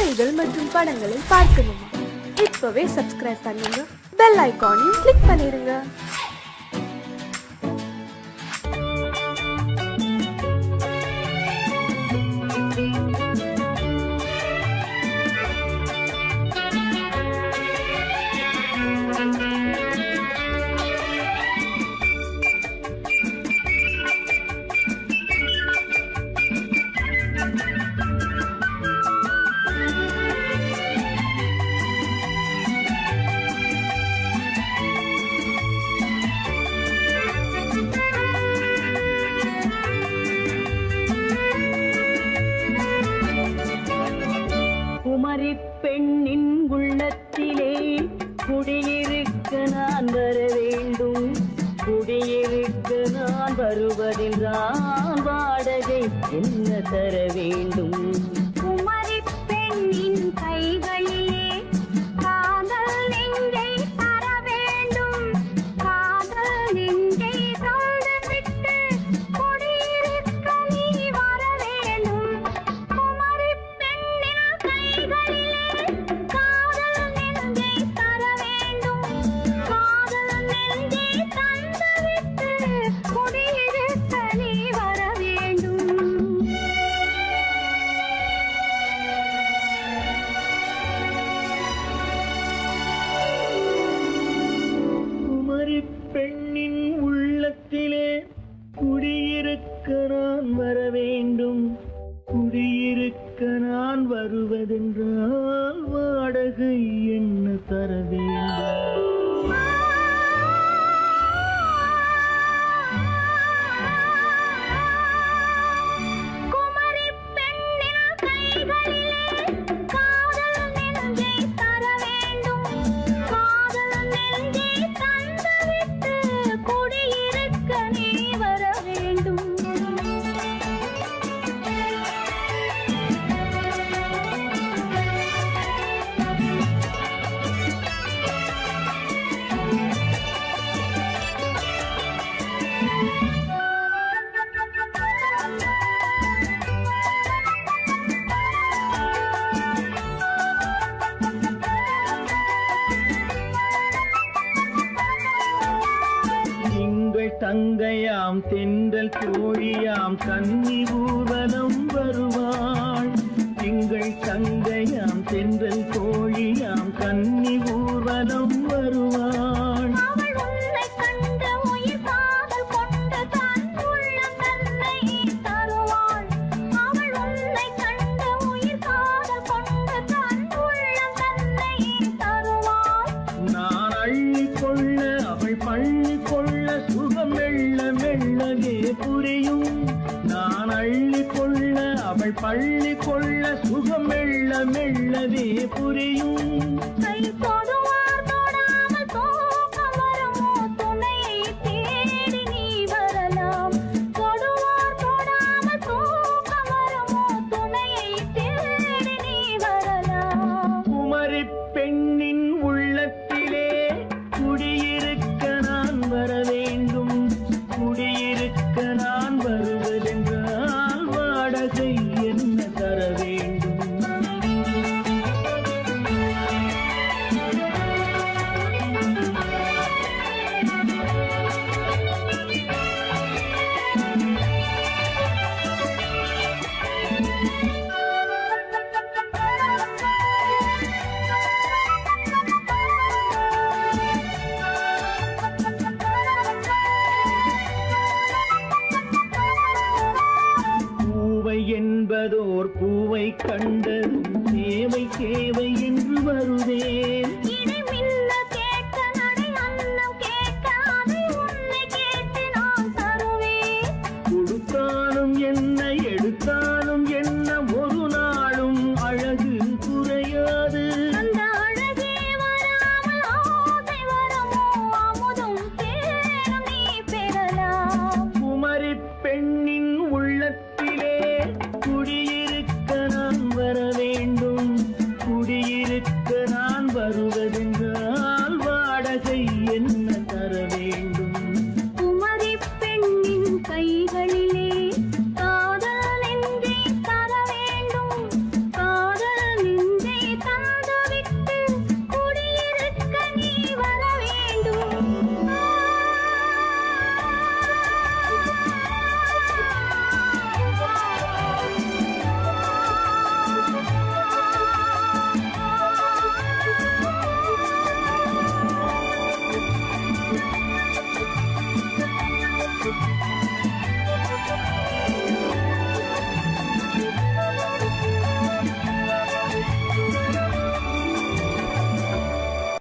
கதைகள் மற்றும் படங்களை பார்க்கணுமா? இப்பவே சப்ஸ்கிரைப் பண்ணுங்க, பெல் ஐகானையும் கிளிக் பண்ணிருங்க. பெண்ணின் உள்ளத்திலே குடியிருக்க நான் வர வேண்டும். குடியிருக்க நான் வருவதென்றால் வாடகை என்ன தர வேண்டும்? குமரி பெண்ணின் கைகளிலே காதல் நெஞ்சை தர வேண்டும். காதல் நெஞ்சை தந்துவிட்டு குடியிருக்க நீ வர வேண்டும். குமரி பெண்ணின் கைகளிலே காதல் நெஞ்சை தர வேண்டும். காதல் நெஞ்சை தந்துவிட்டு குடியிருக்க நீ வர வேண்டும். குமரி பெண்ணின் உள்ளத்திலே குடியிருக்க நான் வர வேண்டும். குடியிருக்க நான் வருவதென்றால் வாடகை என்ன தர வேண்டும்? குமரி பெண்ணின் கைகளிலே காதல் நெஞ்சை தர வேண்டும். காதல் நெஞ்சை தந்துவிட்டு குடியிருக்க நீ வர வேண்டும். திங்கள் தங்கையாம் தென்றல் தோழியாம் கன்னி ஊர்வலம் வருவாள். திங்கள் தங்கையாம் தென்றல் தோழியாம் கன்னி ஊர்வலம் வருவாள். அவள் உன்னை கண்டு உயிர் காதல் கொண்டு தன் உள்ளம் தன்னை தருவாள். அவள் உன்னை கண்டு உயிர் காதல் கொண்டு தன் உள்ளம் தன்னை தருவாள். நான் அள்ளி கொள்ள அவள் பள்ளி கொள்ள சுகம் மெல்ல மெல்லவே புரியும். நான் அள்ளி கொள்ள அவள் பள்ளி கொள்ள சுகம் மெல்ல மெல்லவே புரியும். கை தொடுவார் தொடாமல் தூக்கம் வருமோ? துணையை தேடி நீ வரலாம். தொடுவார் தொடாமல் தூக்கம் வருமோ? துணையை தேடி நீ வரலாம். குமரி பெண்ணின் உள்ளத்திலே குடியிருக்க நான் வர வேண்டும். குடியிருக்க நான் வருவதென்றால் வாடகை என்ன தர வேண்டும்? பூவை என்பதோர் பூவை கண்டதும் தேவை தேவை என்று வருவேன். இடி மின்ன கேட்க நடை அன்னம் கேட்க அதை உன்னை கேட்டு நான் தருவேன். கொடுத்தாலும் என்ன எடுத்தாலும் என்ன ஒரு நாளும் அழகு குறையாது. அந்த அழகே வராமல் ஆசை வருமோ? அமுதும் தேனும் நீ பெறலாம். குமரி பெண்ணின் உள்ளத்திலே குடியிருக்க நான் வர வேண்டும். குடியிருக்க நான் வருவேன்.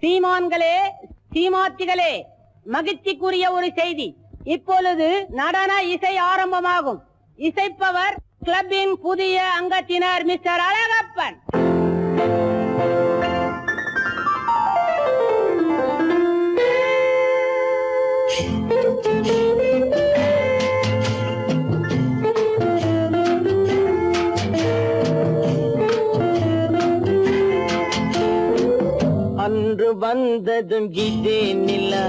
சீமான்களே, சீமாத்திகளே, மகிழ்ச்சிக்குரிய ஒரு செய்தி. இப்பொழுது நடன இசை ஆரம்பமாகும். இசைப்பவர் கிளப்பின் புதிய அங்கத்தினர் மிஸ்டர் அழகப்பன். அன்று வந்ததும் இதே நிலா,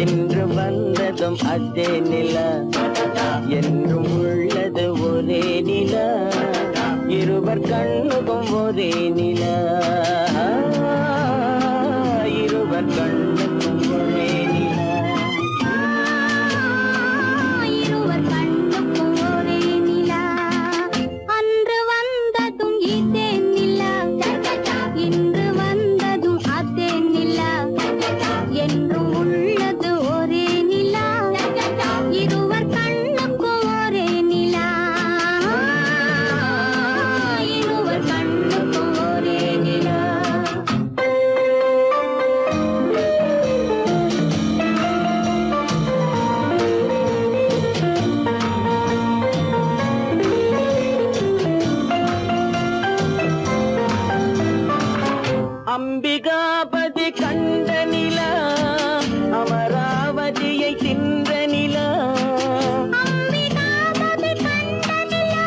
என்று வந்ததும் அதே நிலா, என்றும் உள்ளது ஒரே நிலா, இருவர் கண்ணுக்கும் ஒரே நிலா, இருவர் கண்ணுக்கும் ஒரே நிலா, இருவர் கண்ணுக்கும் ஒரே நிலா. அன்று வந்ததும் இதே நிலா, இன்று வந்ததும் அதே நிலா, என்றும் உள்ளது ஒரே நிலா, இருவர் கண்ணுக்கும் ஒரே நிலா, இருவர் கண்ணுக்கும் ஒரே நிலா. அம்பிகாபதி கண்ட நிலா, அமராவதியை தின்ற நிலா, அம்பிகாபதி கண்ட நிலா,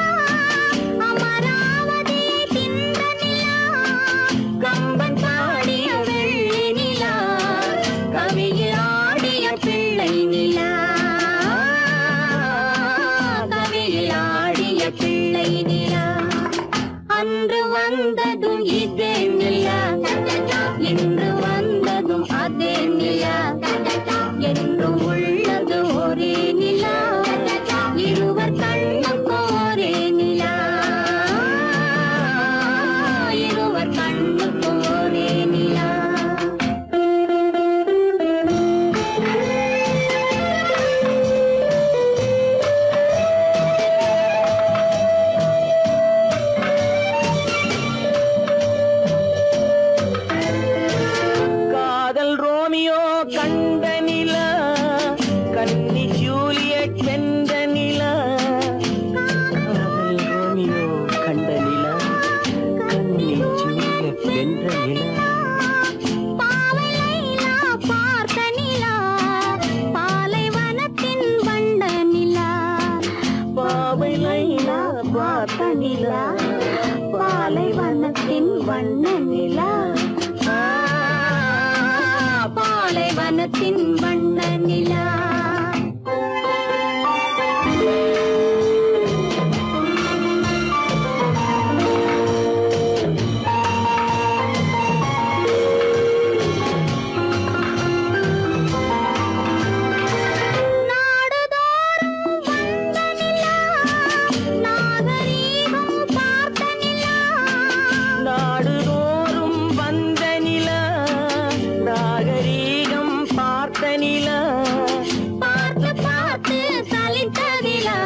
அமராவதியை தின்ற நிலா, கம்பன் பாடிய வெள்ளி நிலா, கவியில் ஆடிய பிள்ளை நிலா, கவியில் ஆடிய பிள்ளை நிலா. அன்று வந்ததும் இதே நிலா, இன்று வந்ததும் அதே நிலா, என்றும் உள்ளது ஒரே நிலா, இருவர் கண்ணுக்கும் ஒரே நிலா, இருவர் கண்ணுக்கும் ஒரே நிலா. காதல் ரோமியோ கண்ட நிலா, கன்னி ஜூலியட் வென்ற நிலா, காதல் ரோமியோ கண்ட நிலா, கன்னி ஜூலியட் வென்ற நிலா, பாவை லைலா பார்த்த நிலா, பாலைவனத்தின் வண்ட நிலா, பாவை லைலா பார்த்த நிலா, பாலைவனத்தின் வண்ண நிலா, பாலைவனத்தின் வண்ண நிலா. நாடுதோறும் வந்த நிலா, நாகரீகம் பார்த்த நிலா, நாடுதோறும் வந்த நிலா, நாகரீகம் பார்த்த நிலா, பார்த்து பார்த்து சலித்த நிலா,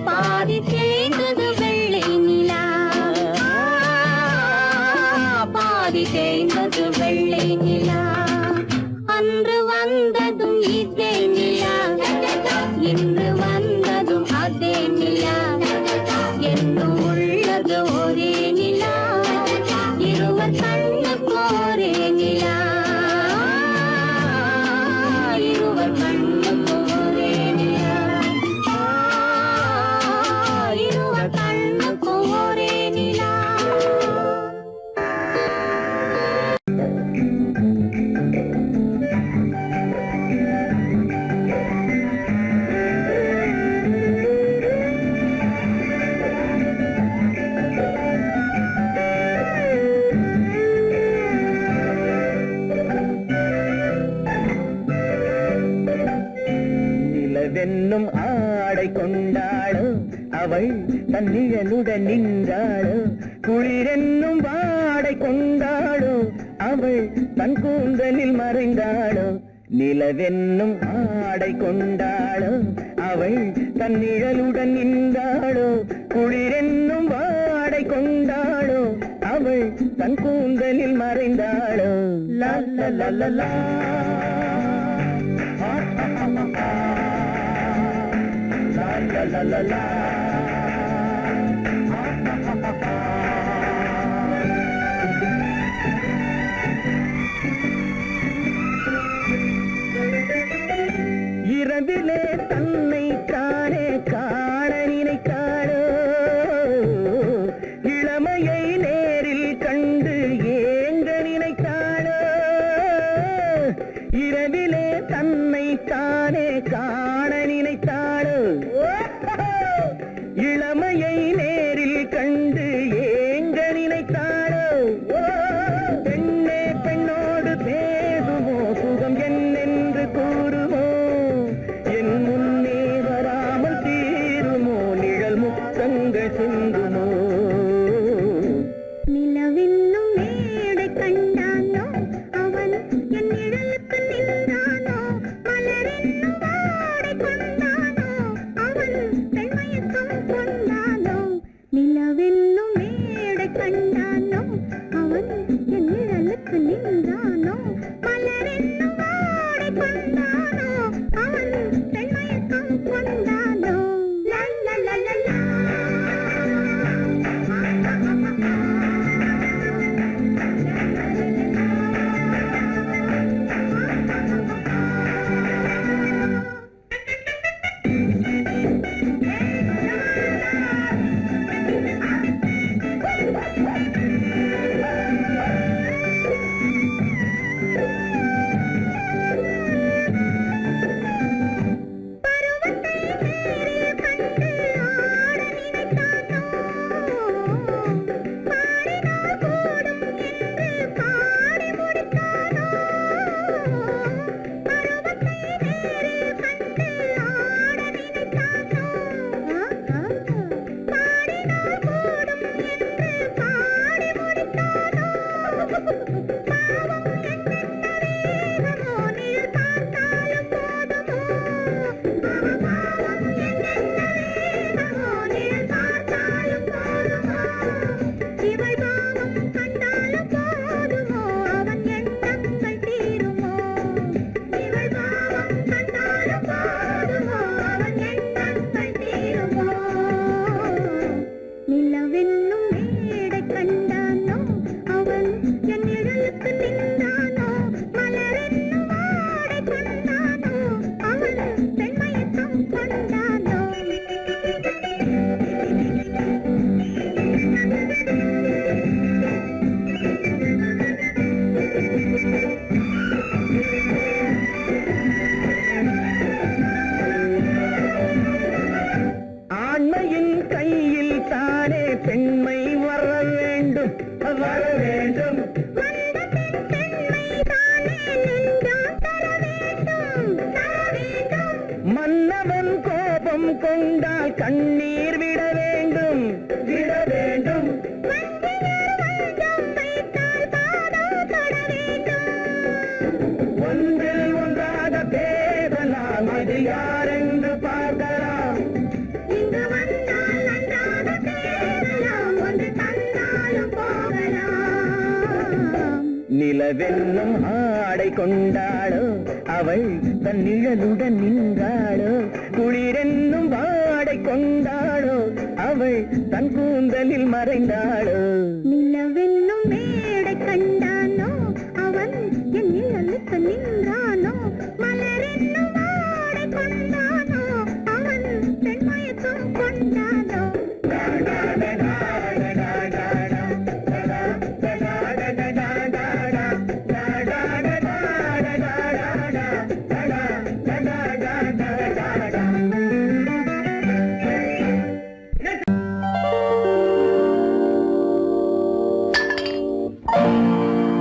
பாதி தேய்ந்தது வெள்ளை நிலா, பாதி தேய்ந்தது வெள்ளை நிலா. அன்று வந்ததும் இதே நிலா, இன்று வந்ததும் அதே நிலா, என்றும் உள்ளது ஒரே நிலா, இருவர் கண்ணுக்கும் ஒரே நிலா, இருவர் கண்ணுக்கும் ஒரே நிலா, இருவர் கண்ணுக்கும் ஒரே நிலா. நிலவென்னும் ஆடை கொண்டாளோ, அவள் தன் நிழலுடன் நின்றாளோ, குளிரென்னும் வாடை கொண்டாளோ, அவள் தன் கூந்தலில் மறைந்தாளோ, நிலவென்னும் ஆடை கொண்டாளோ, அவள் தன் நிழலுடன் நின்றாளோ, குளிரென்னும் வாடை கொண்டாளோ, அவள் அவள் தன் கூந்தலில் மறைந்தாளோ லா லா லா லா லா. லா லா லா லா. இரவிலே தன்னை தானே காண நினைத்தாளோ இளமையை நேரில் கண்டு ஏங்க நினைத்தாளோ இரவிலே தன்னை தானே காண நினைத்தாளோ இளமையை நேரில் கண்டு ஏங்க நினைத்தாளோ பெண்ணே பெண்ணோடு பேசுமோ சுகம் என்னென்று கூறுமோ என் முன்னே வராமல் தீருமோ நிழல் முத்தங்கள் சிந்துமோ நிலவென்னும் மேடை கண்டானோ அவன் என் நிழலுக்கு நின்றானோ மலரென்னும் வாடை கொண்டானோ அவன் பெண்மயக்கம் கொண்டானோ நிலவென்னும் மேடை கண்டானோ அவன் என் நிழலுக்கு நின்றானோ மலரென்னும் வாடை கொண்டானோ அவன் பெண்மயக்கம் கொண்டானோ லா லா லா லா லா. நிலவென்னும் மேடை கண்டானோ அவன் என் நிழலுக்கு நின்றானோ மலரென்னும் வாடை கொண்டானோ அவன் பெண்மயக்கம் கொண்டானோ ஆண்மையின் கையில் தானே பெண்மை வர வேண்டும் வர வேண்டும் வந்த பெண்மை தானே நெஞ்சம் தர வேண்டும் தர வேண்டும் மன்னவன் கோபம் கொண்டால் கண்ணீர் விட வேண்டும் விட வேண்டும் வஞ்சியர் வஞ்சம் வைத்தால் பாதம் தொட வேண்டும் ஒன்றில் ஒன்றாக பேசலாம் அது யாரென்று பார்க்கலாம் இங்கு வந்தால் நன்றாக பேசலாம் ஒன்று தந்தாலும் போகலாம் நிலவென்னும் ஆடை கொண்டாளோ அவள் தன் நிழலுடன் நின்றாளோ குளிரென்னும் வாடை கொண்டாளோ அவள் தன் கூந்தலில் மறைந்தாளோ நிலவென்னும் மேடை கண்டானோ அவன் என் நிழலுக்கு நின்றானோ மலரென்னும் வாடை கொண்டானோ அவன் பெண்மயக்கம் கொண்டானோ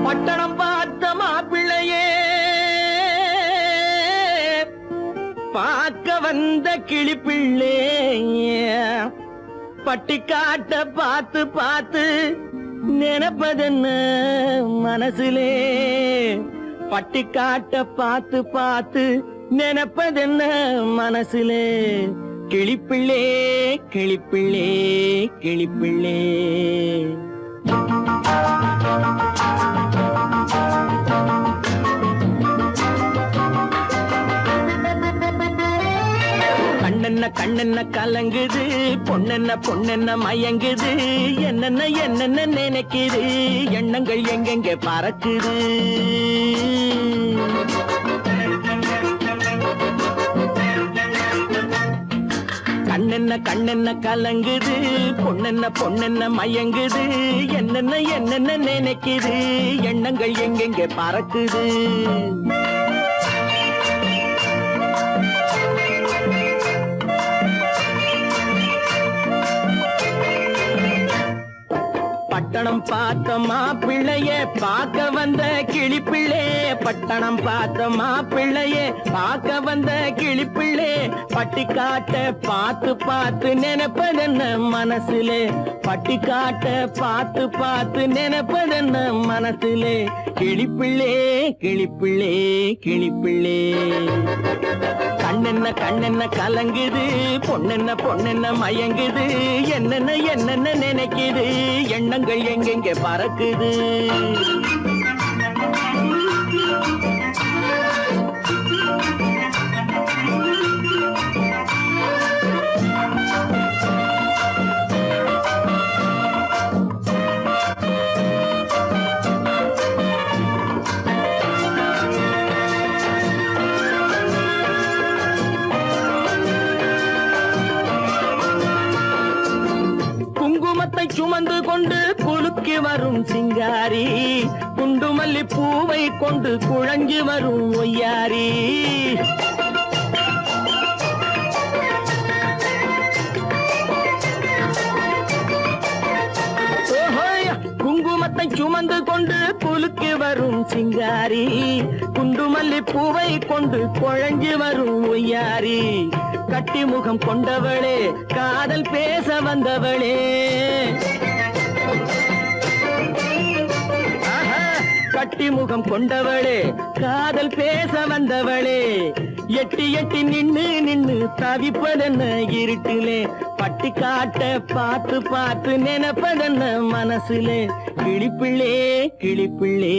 பட்டணம் பார்த்த மாப்பிள்ளையே பார்க்க வந்த கிளிப்பிள்ளே பட்டிக்காட்ட பார்த்து பார்த்து நினைப்பதென்ன மனசுலே பட்டிக்காட்ட பார்த்து பார்த்து நினைப்பதென்ன மனசுலே கிளிப்பிள்ளே கிளிப்பிள்ளே கிளிப்பிள்ளே கண்ணென்ன கலங்குது, பொண்ணென்ன மயங்குது, என்னென்ன நினைக்குது, எண்ணங்கள் எங்கெங்க பறக்குது. கண்ணென்ன கலங்குது, பொண்ணென்ன மயங்குது, என்னென்ன நினைக்குது, எண்ணங்கள் எங்கெங்க பறக்குது. பட்டணம் பார்த்த மாப்பிள்ளைய பார்க்க வந்த கிளிப்பிள்ளே, பட்டணம் பார்த்த மாப்பிள்ளைய பார்க்க வந்த கிளிப்பிள்ளே, பட்டிக்காட்ட பார்த்து நினைப்பதென்ன மனசுலே, பட்டிக்காட்ட பார்த்து நினைப்பதென்ன மனசுலே, கிளிப்பிள்ளே கிளிப்பிள்ளே கிளிப்பிள்ளே. கண்ணென்ன கலங்குது, பொண்ணென்ன மயங்குது, என்னென்ன நினைக்குது, எண்ணங்கள் எங்கெங்க பறக்குது. சுமந்து கொண்டு குலுக்கி வரும் சிங்காரி, குண்டுமல்லி பூவை கொண்டு குழஞ்சி வரும் ஒய்யாரி. குங்குமத்தை சுமந்து கொண்டு குலுக்கி வரும் சிங்காரி, குண்டுமல்லி பூவை கொண்டு குழஞ்சி வரும் ஒய்யாரி. கட்டி முகம் கொண்டவளே, காதல் பேச வந்தவளே, கட்டி முகம் கொண்டவளே, காதல் பேச வந்தவளே, எட்டி நின்னு தவிப்பதென்ன இருட்டிலே, பட்டி காட்ட பார்த்து நினைப்பதென்ன மனசுலே, கிளிப்பிள்ளே கிளிப்பிள்ளே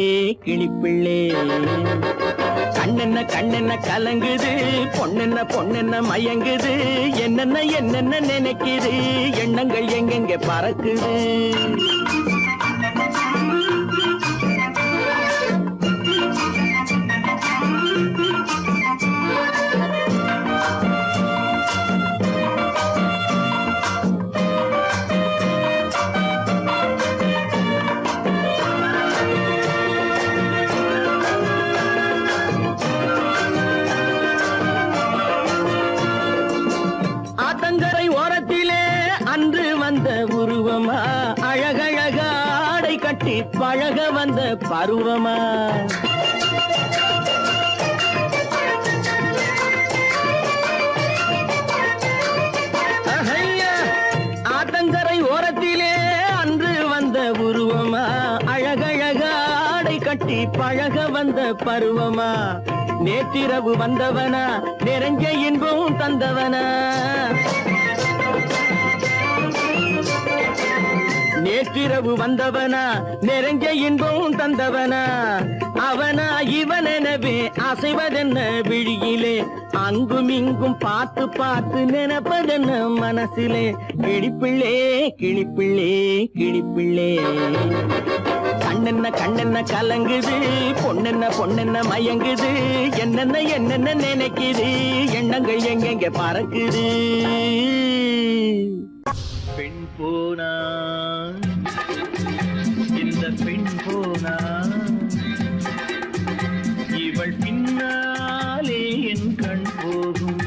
கிளிப்பிள்ளே. கண்ணென்ன கலங்குது, பொண்ணென்ன மயங்குது, என்னென்ன நினைக்குது, எண்ணங்கள் எங்கெங்க பறக்குது. உருவமா, அழகழக ஆடை கட்டி பழக வந்த பருவமா, ஆத்தங்கரை ஓரத்திலே அன்று வந்த உருவமா, அழகழக ஆடை கட்டி பழக வந்த பருவமா, நேற்றிரவு வந்தவனா, நிறைஞ்ச இன்பம் தந்தவனா, நேற்றிரவு வந்தவனா, நிறைஞ்ச இன்பம் தந்தவனா, அவனா இவனெனவே அசைவதென்ன விழியிலே, அங்கும் இங்கும் பார்த்து நினைப்பதென்ன மனசிலே, கிளிப்பிள்ளே கிளிப்பிள்ளே கிளிப்பிள்ளே. கண்ணென்ன கலங்குது, பொண்ணென்ன மயங்குது, என்னென்ன நினைக்குது, எண்ணங்கள் எங்கெங்க பறக்குது. பெண் போனா, இந்த பெண் போனா, இவள் பின்னாலே என் கண் போகும்.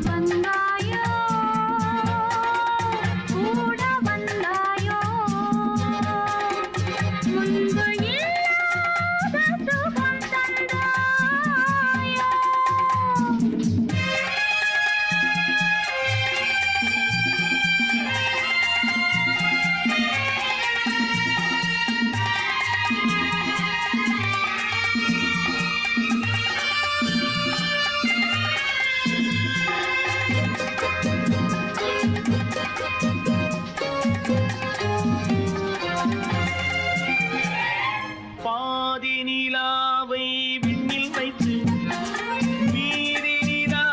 வந்தாயோ கூட வந்தாயோ, முன்பு இல்லாத சுகம் தந்தாயோ. பாதி நிலாவை விண்ணில் வைத்து மீதி நிலா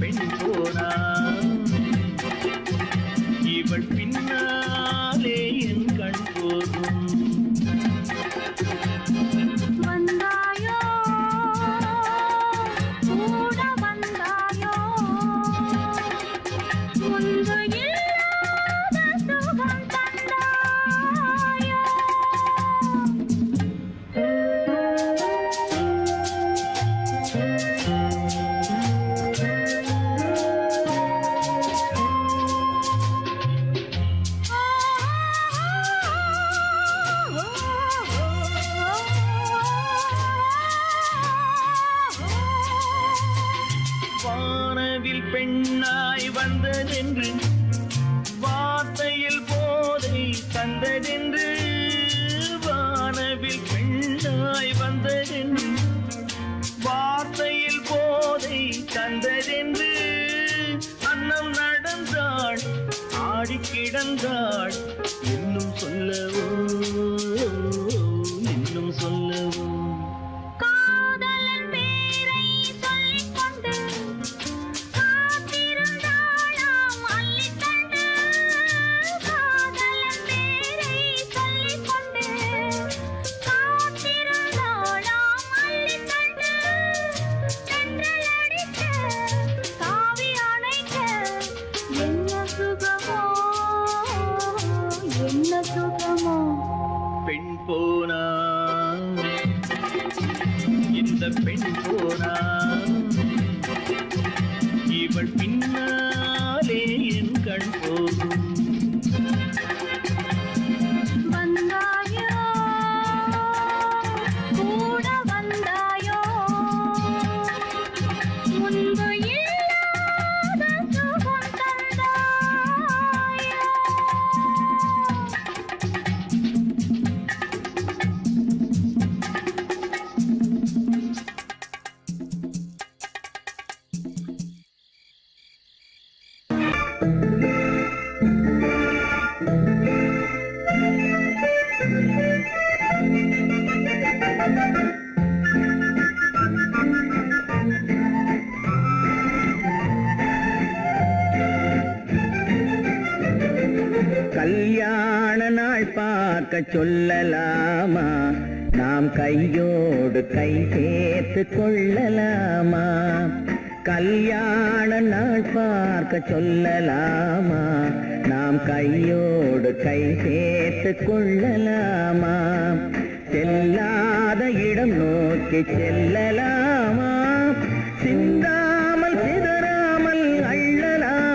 பெண் போனா இவள் பின்னாலே என் கண் போகும். வந்தாயோ கூட வந்தாயோ முன்பு இல்லாத சுகம் தந்தாயோ. வானவில் பெண்ணாய் வந்ததென்று வார்த்தையில் போதை தந்ததென்று. வானவில் பெண்ணாய் வந்ததென்று வார்த்தையில் போதை தந்ததென்று. அன்னம் நடந்தாள் ஆடி கிடந்தாள் இன்னும் சொல்லவோ இன்னும் சொல்லவோ. காதலன் பேரை சொல்லிக் கொண்டு காத்திருந்தாளாம் அள்ளித்தண்டு. காதலன் பேரை சொல்லிக் கொண்டு காத்திருந்தாளாம் அள்ளித்தண்டு. தென்றல் அடிக்க தாவி அணைக்க என்ன சுகமோ என்ன சுகமோ. பெண் போனா இந்த பெண் போனா இவள் பின்னாலே என் கண் போகும். வந்தாயோ கூட வந்தாயோ முன்பு இல்லாத சுகம் தந்தாயோ. கல்யாண நாள் பார்க்க சொல்லலாமா, நாம் கையோடு கை சேர்த்து கொள்ளலாமா? கல்யாண நாள் பார்க்க சொல்லலாமா, நாம் கையோடு கை சேர்த்து கொள்ளலாமா? செல்லாத இடம் நோக்கி செல்லலாமா, சிந்தாமல் சிதறாமல் அள்ளலாமா?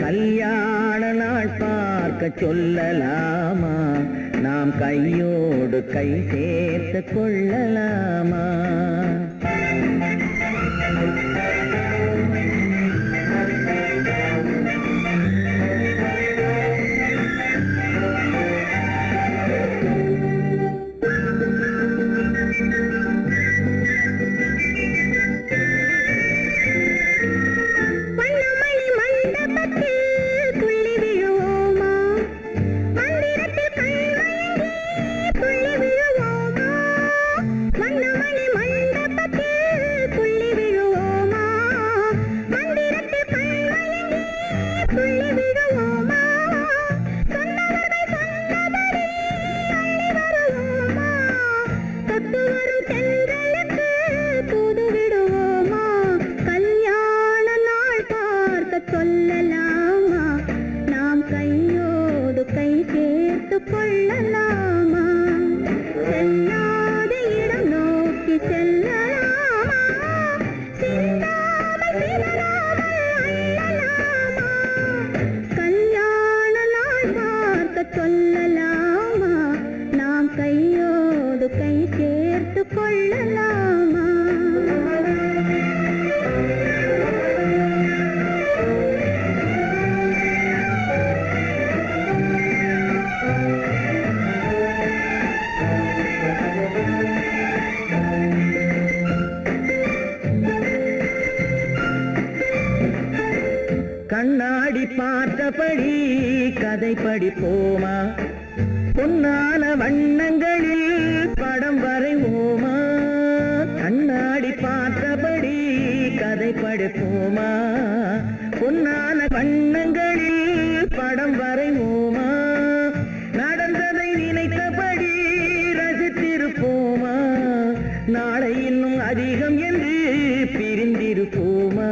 கல்யாண நாள் பார்க்க சொல்லலாமா, நாம் கையோடு கை சேர்த்து கொள்ளலாமா? கண்ணாடி பார்த்தபடி கதை படிப்போமா, பொன்னான வண்ணங்களில் படம் வரைவோமா? கண்ணாடி பார்த்தபடி கதை படைப்போமா பொன்னான வண்ணங்களில் படம் வரைவோமா நடந்ததை நினைத்தபடி ரசித்திருப்போமா நாளை இன்னும் அதிகம் என்று பிரிந்திருப்போமா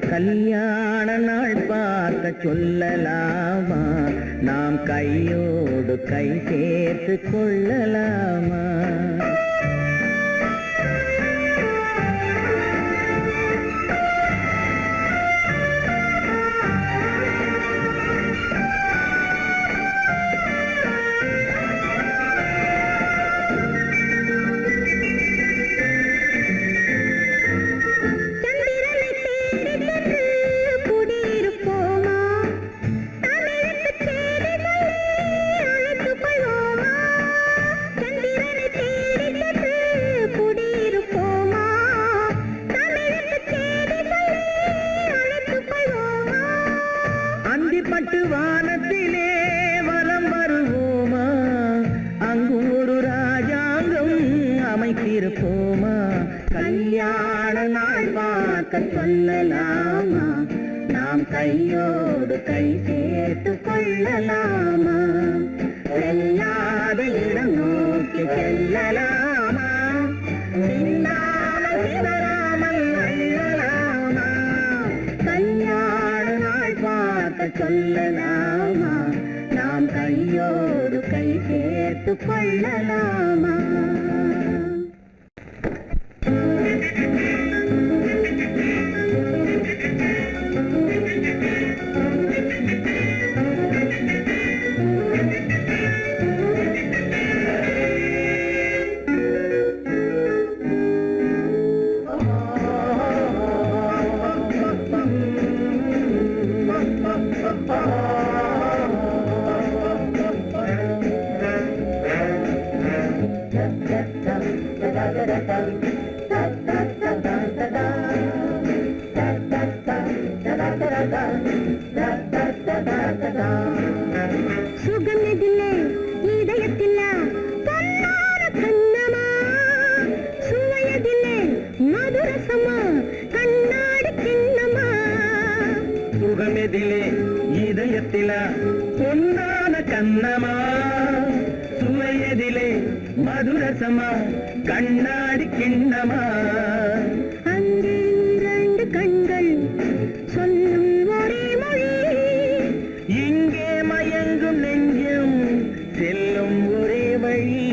கல்யாண நாள் பார்க்க சொல்லலாமா நாம் கையோடு கை சேர்த்து கொள்ளலாமா பட்டு வானத்திலே வலம் வருவோமா அங்கு ஒரு ராஜாங்கம் அமைத்திருப்போமா கல்யாண நாள் பார்க்க சொல்லலாமா நாம் கையோடு கை சேர்த்து கொள்ளலாமா செல்லாத இடம் நோக்கி செல்லலாமா சின்னாமல் சிதறாமல் அள்ளலாமா கல்யாண நாள் பார்க்க சொல்லலாமா நாம் கையோடு கை சேர்த்து கொள்ளலாமா சுகமிதிலே இதயத்தில பொன்னான கண்ணமா சுவையதிலே மதுரசமா கண்ணாடி கிண்ணமா சுகமிதிலே இதயத்தில பொன்னான கண்ணமா சுவையதிலே மதுரசமா கண்ணாடி கிண்ணமா அங்கே இரண்டு கண்கள் சொல்லும் ஒரே மொழி இங்கே மயங்கும் நெஞ்சும் செல்லும் ஒரே வழி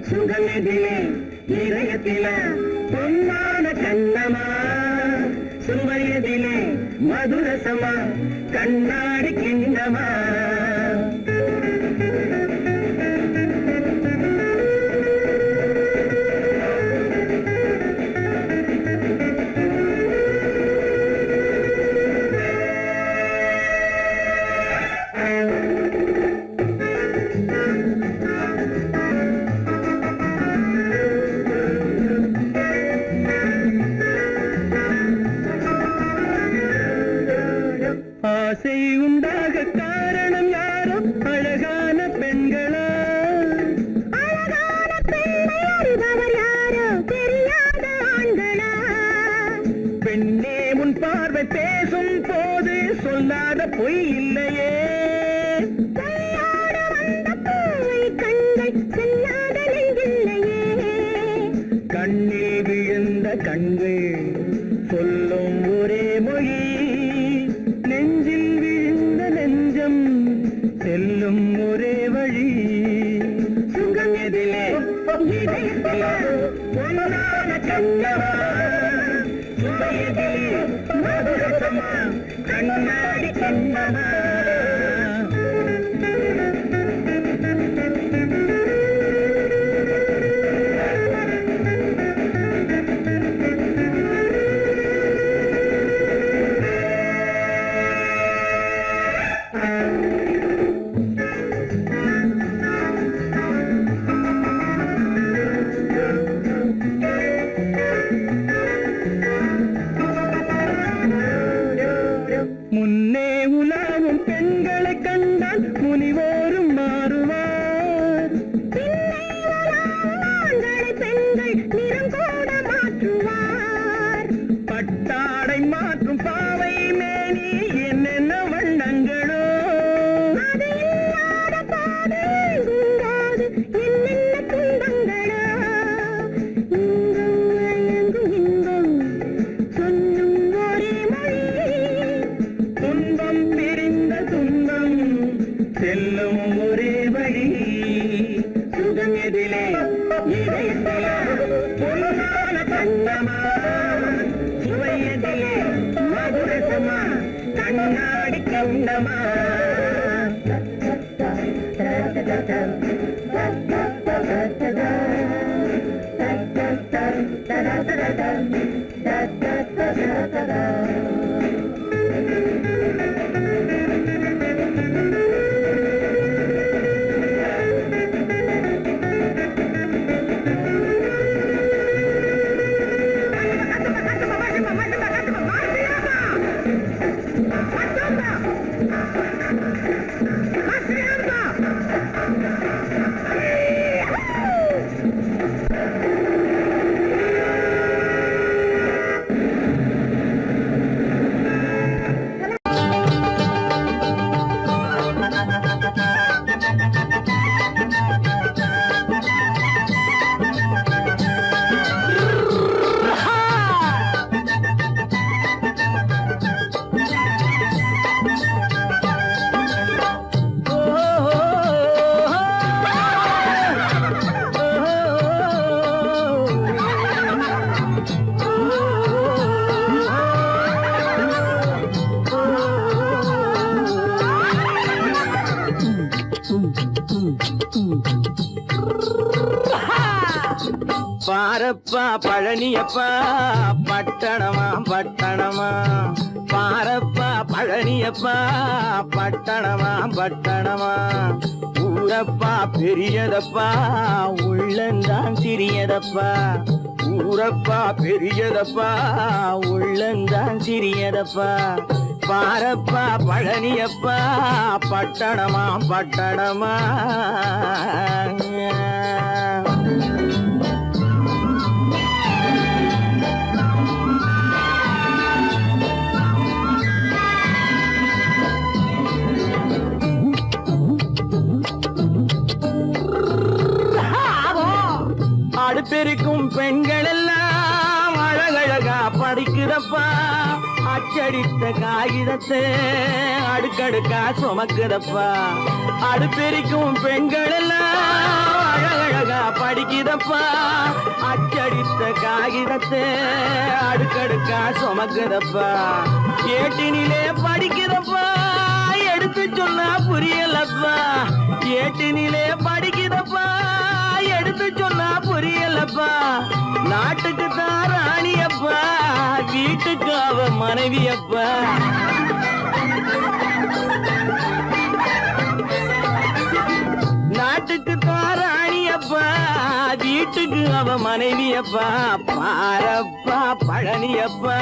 சுகமெதிலே இதயத்தில பொன்னான கண்ணமா சுவையதிலே மதுரசமா கண்ணாடி கிண்ணமா ஆசை உண்டாக காரணம் யாரோ அழகான பெண்களா அழகான பெண்ணை அறிபவர் யாரோ தெரியாத ஆண்களா பெண்ணே உன் பார்வை பேசும் போது சொல்லாத பொய் இல்லையே கையோடு வந்த பூவை கண்கள் செல்லாத நெஞ்சில்லையே கண்ணில் விழுந்த கண்கள் சொல்லும் ஒரே மொழி நெஞ்சில் விழுந்த நெஞ்சம் செல்லும் ஒரே வழி சுகம் எதிலே இதயத்திலே பொன்னான கண்ணமா சுவையதிலே மதுரசமா கண்ணாடி கண்ணமா முன்னே உலாவும் பெண்களை கண்டால் முனிவோரும் மாறுவார் பெண்கள் நிறம் கூட மாற்றுவார் பட்டாடை கண்ணாடி கண்ணமா பாரப்பா பழனியப்பா பட்டணமா பட்டணமா பாரப்பா பழனியப்பா பட்டணமா பட்டணமா ஊரப்பா பெரியதப்பா உள்ளந்தான் சிறியதப்பா ஊரப்பா பெரியதப்பா உள்ளந்தான் சிறியதப்பா பாரப்பா பழனியப்பா பட்டணமா பட்டணமா அடுப்பெருக்கும் பெண்கள் எல்லாம் அழகழகா படிக்குதப்பா அச்சடித்த காகிதத்தை அடுக்கடுக்கா சுமக்குதப்பா அடுப்பெருக்கும் பெண்கள் எல்லாம் அழகழகா படிக்குதப்பா அச்சடித்த காகிதத்தை அடுக்கடுக்கா சுமக்குதப்பா ஏட்டினிலே படிக்குதப்பா எடுத்து சொன்னா புரியலப்பா ஏட்டினிலே படிக்குதப்பா எடுத்து சொன்னா புரியலப்பா நாட்டுக்கு தான் ராணியப்பா வீட்டுக்கு அவ மனைவியப்பா நாட்டுக்கு தான் ராணியப்பா வீட்டுக்கு அவ மனைவியப்பா பாரப்பா பழனியப்பா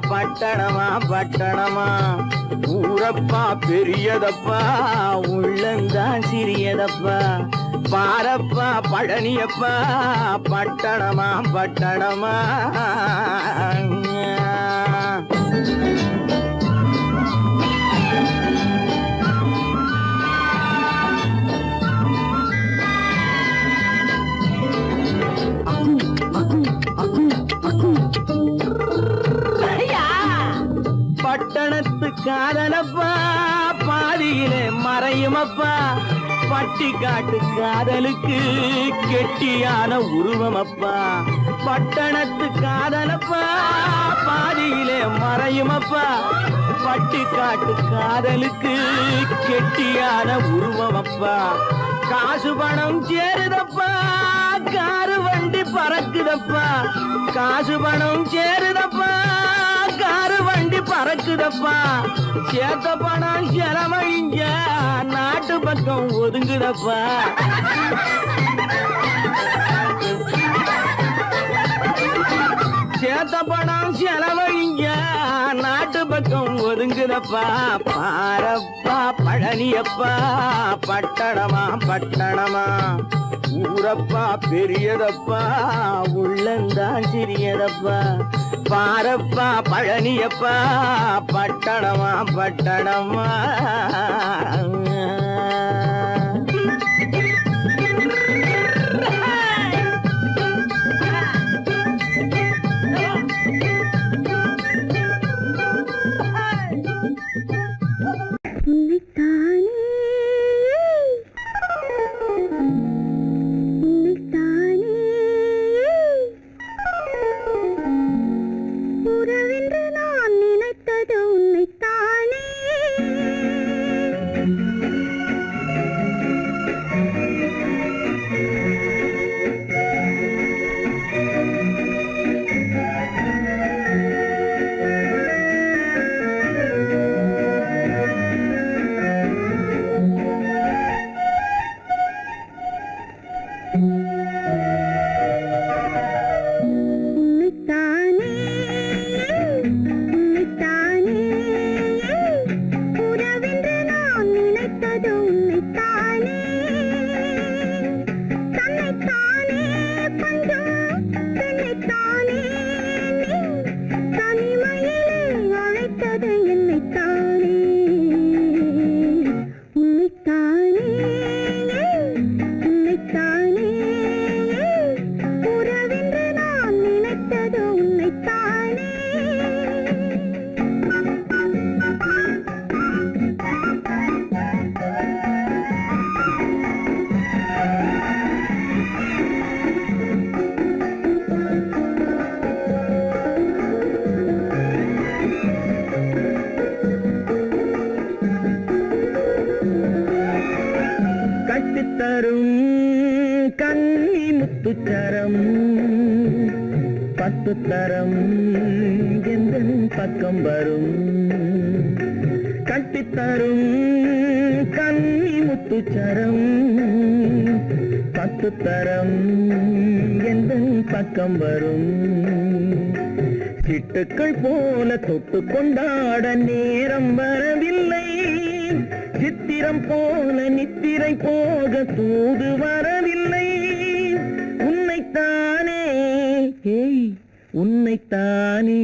பட்டணமா பட்டணமா ஊரப்பா பெரியதப்பா உள்ளந்தான் சிறியதப்பா பாரப்பா பழனியப்பா பட்டணமா பட்டணமா பட்டணத்து காதலப்பா பாதியிலே மறையுமப்பா பட்டி காட்டு காதலுக்கு கெட்டியான உருவமப்பா பட்டணத்து காதலப்பா பாதியிலே மறையுமப்பா பட்டி காட்டு காதலுக்கு கெட்டியான உருவமப்பா காசு பணம் சேருதப்பா காரு வண்டி பறக்குதப்பா காசு பணம் சேருதப்பா காரு வண்டி பறக்குதப்பா சேத்த பணம் செலவழிஞ்ச நாட்டு பக்கம் ஒதுங்குதப்பா சேத்த பணம் செலவழிஞ்ச நாட்டு பக்கம் ஒதுங்குதப்பா பாரப்பா பழனியப்பா பட்டணமா பட்டணமா ஊரப்பா பெரியதப்பா உள்ளந்தான் சிறியதப்பா பாரப்பா பழனியப்பா பட்டணமா பட்டணமா உறவென்று நான் நினைத்தது உன்னைத்தானே முத்துச்சரம் 10 தரம் எந்த பக்கம் வரும் கட்டித்தரும் கன்னி முத்துச்சரம் 10 தரம் எந்த பக்கம் வரும் சிட்டுக்கள் போல தொட்டு கொண்டாட நேரம் வரவில்லை சித்திரம் போல நித்திரை போக தூது வரவில்லை உன்னைத்தானே ஏய் உன்னைத்தானே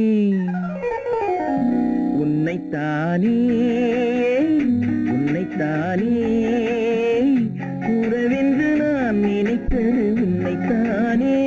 உன்னைத்தானே உன்னைத்தானே கூறவென்று நான் நினைத்தது உன்னைத்தானே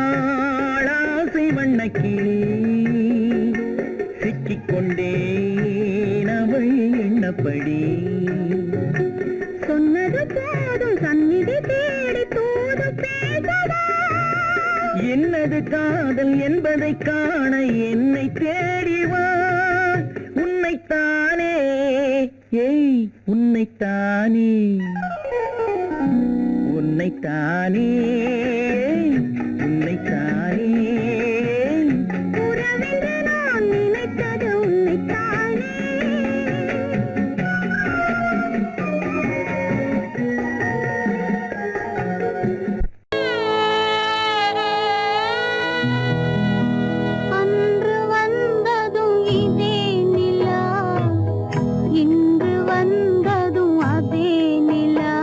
வட்டமிட்டாளாசை வண்ணக்கிளி சிக்கிக்கொண்டேன் அவள் எண்ணப்படி சொன்னது போதும் சந்நிதி தேடி தூது பேசவா என்னது காதல் என்பதை காண என்னை தேடிவா உன்னைத்தானே ஏய் உன்னைத்தானே உன்னைத்தானே உன்னைத்தானே உறவென்று நான் நினைத்தது உன்னைத்தானே அன்று வந்ததும் இதே நிலா இன்று வந்ததும் அதே நிலா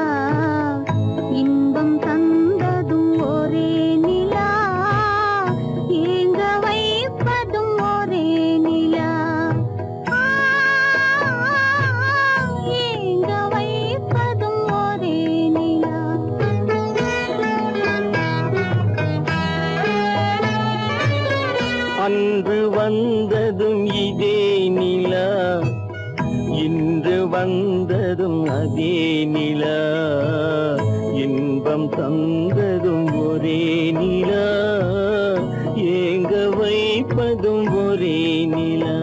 இன்பம் தந்ததும் ஒரே நிலா ஏங்க வைப்பதும் ஒரே நிலா ஏங்க வைப்பதும் ஒரே நிலா அன்று வந்ததும் இதே நிலா இன்று வந்ததும் அதே நிலா இன்பம் தந்ததும் ஒரே நிலா ஏங்க வைப்பதும் ஒரே நிலா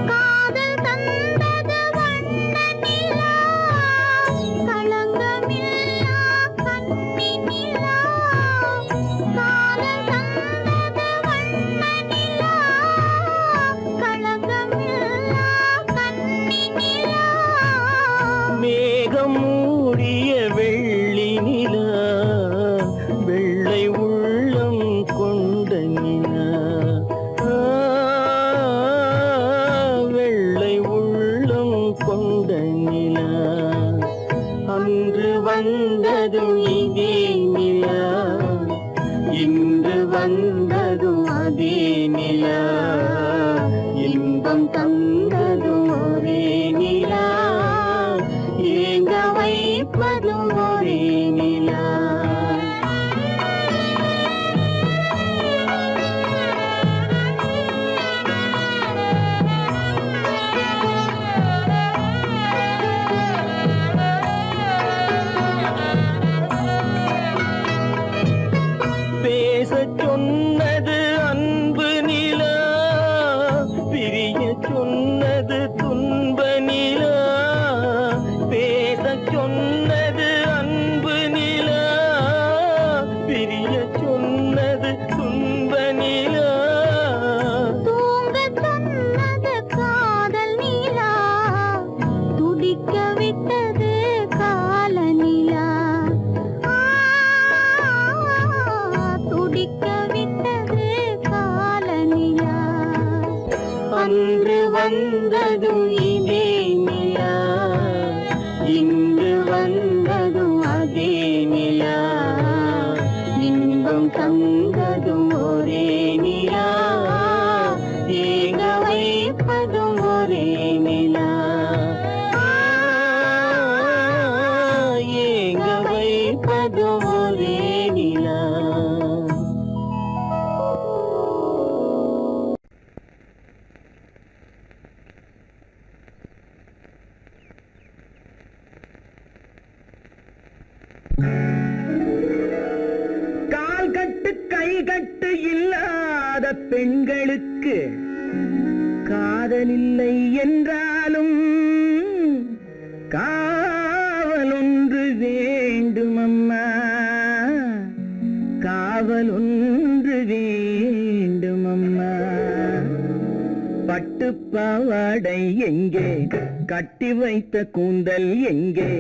காதல் தந்தது வண்ண நிலா களங்கமில்லா கண்ணி நிலா காதல் தந்தது வண்ண நிலா களங்கமில்லா கண்ணி நிலா மேகம் மூடிய வெள்ளி நிலா வெள்ளை உள்ளம் கொண்ட நிலா வெள்ளை உள்ளம் கொண்ட நிலா அன்று வந்ததும் இதே நிலா இன்று வந்ததும் அதே நிலா இன்பம் தந்ததும் ஒரே நிலா ஏங்க வைப்பதும் ஒரே நிலா வந்ததும் இதே நிலா, இன்று வந்ததும் அதே நிலா, இன்பம் தந்ததும் ஒரே நிலா, ஏக வைப்பதும் ஒரே நிலா, ஏக வைப்பதும் ஒரே நிலா. கால் கட்டு கை கட்டு இல்லாத பெண்களுக்கு காதலில்லை என்றாலும் காவல் ஒன்று வேண்டுமம்மா, காவல் ஒன்று வேண்டுமம்மா. பட்டுப்பாவாடை எங்கே, கட்டி வைத்த கூந்தல் எங்கே,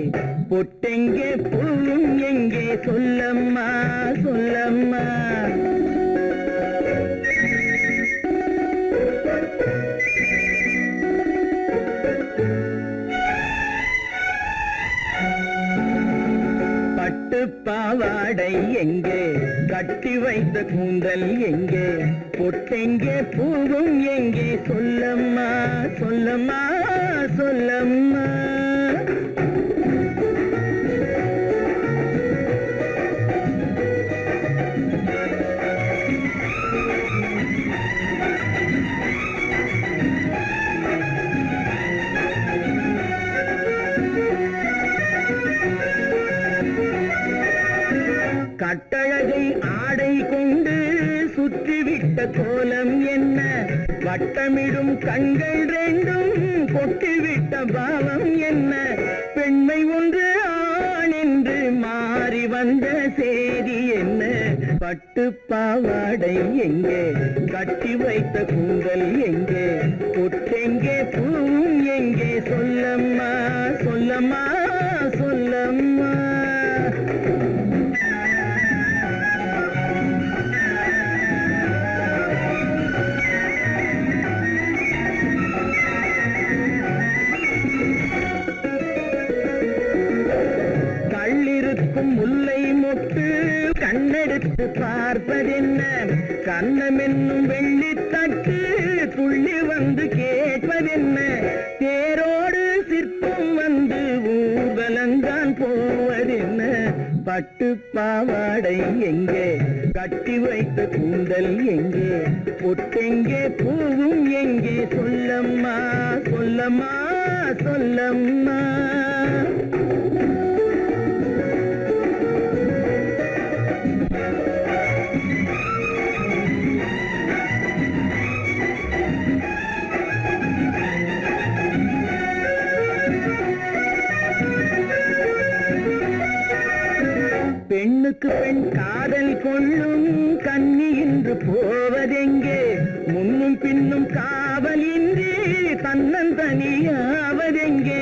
பொட்டெங்கே புல்லும் எங்கே, சொல்லம்மா சொல்லம்மா. பட்டுப்பாவாடை எங்கே, கட்டி வைத்த கூந்தல் எங்கே, பொட்டெங்கே பூவும் எங்கே, சொல்லம்மா சொல்லம்மா சொல்லம்மா. கட்டழகை ஆடை கொண்டு சுற்றிவிட்ட கோலம் என்ன, வட்டமிடும் கண்கள் ரெண்டும் கொட்டிவிட்ட பாவம் என்ன, பெண்மை ஒன்று ஆண் என்று மாறி வந்த சேதி என்ன. பட்டுப்பாவாடை எங்கே, கட்டி வைத்த கூந்தல் எங்கே, பொட்டெங்கே பூவும் எங்கே, சொல்லம்மா சொல்லம்மா சொல்லம்மா. முல்லை மொட்டு கண்ணெடுத்து பார்ப்பதென்ன, கண்ணமென்னும் வெள்ளித்தட்டு துள்ளி வந்து கேட்பதென்ன, தேரோடு சிற்பம் வந்து ஊர்வலந்தான் போவதென்ன. பட்டுப்பாவாடை எங்கே, கட்டி வைத்த கூந்தல் எங்கே, பொட்டெங்கே பூவும் எங்கே, சொல்லம்மா சொல்லம்மா சொல்லம்மா. பெண்ணுக்கு பெண் காதல் கொள்ளும் கன்னி என்று போவதெங்கே, முன்னும் பின்னும் காவலின்றி தன்னந்தனியாவதெங்கே,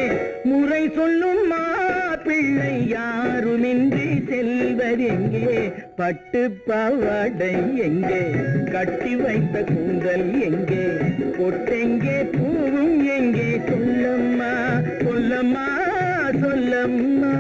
முறை சொல்லும் மாப்பிள்ளை யாருமின்றி செல்வதெங்கே. பட்டுப்பாவாடை எங்கே, கட்டி வைத்த கூந்தல் எங்கே, பொட்டெங்கே பூவும் எங்கே, சொல்லம்மா சொல்லம்மா சொல்லம்மா.